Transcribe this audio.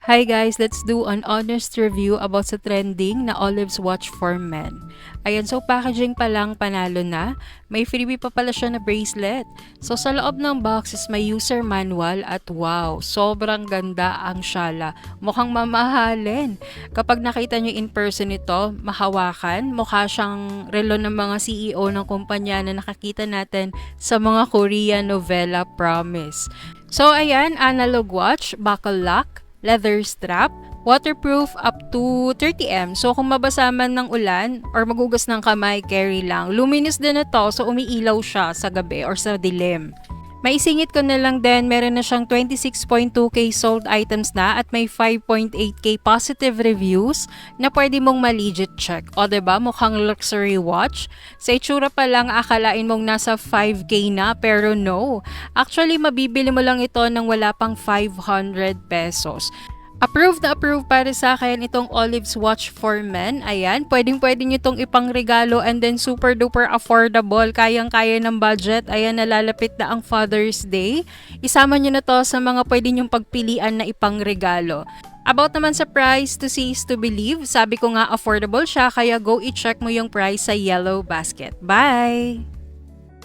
Hi guys, let's do an honest review about sa trending na Olive's Watch for Men. Ayan, so packaging pa lang panalo na. May freebie pa pala siya na bracelet. So sa loob ng box is may user manual at wow, sobrang ganda ang syala. Mukhang mamahalin. Kapag nakita nyo in person ito, mahawakan. Mukha siyang relo ng mga CEO ng kumpanya na nakakita natin sa mga Korean novela Promise. So ayan, analog watch, buckle lock, leather strap, waterproof up to 30 m. So kung mabasa man ng ulan or magugas ng kamay, carry lang. Luminous din na to, so umiilaw siya sa gabi or sa dilim. Maisingit ko na lang din, meron na siyang 26.2k sold items na at may 5.8k positive reviews na pwede mong ma-legit check. O diba, mukhang luxury watch. Sa itsura pa lang, akalain mong nasa 5k na, pero no. Actually, mabibili mo lang ito ng wala pang 500 pesos. Approved na approved para sa akin itong Olive's Watch for Men. Ayan, pwedeng-pwede nyo itong ipangregalo and then super duper affordable. Kayang-kaya ng budget. Ayan, nalalapit na ang Father's Day. Isama nyo na to sa mga pwede nyong pagpilian na ipangregalo. About naman sa price, to see is to believe. Sabi ko nga affordable siya, kaya go i-check mo yung price sa Yellow Basket. Bye!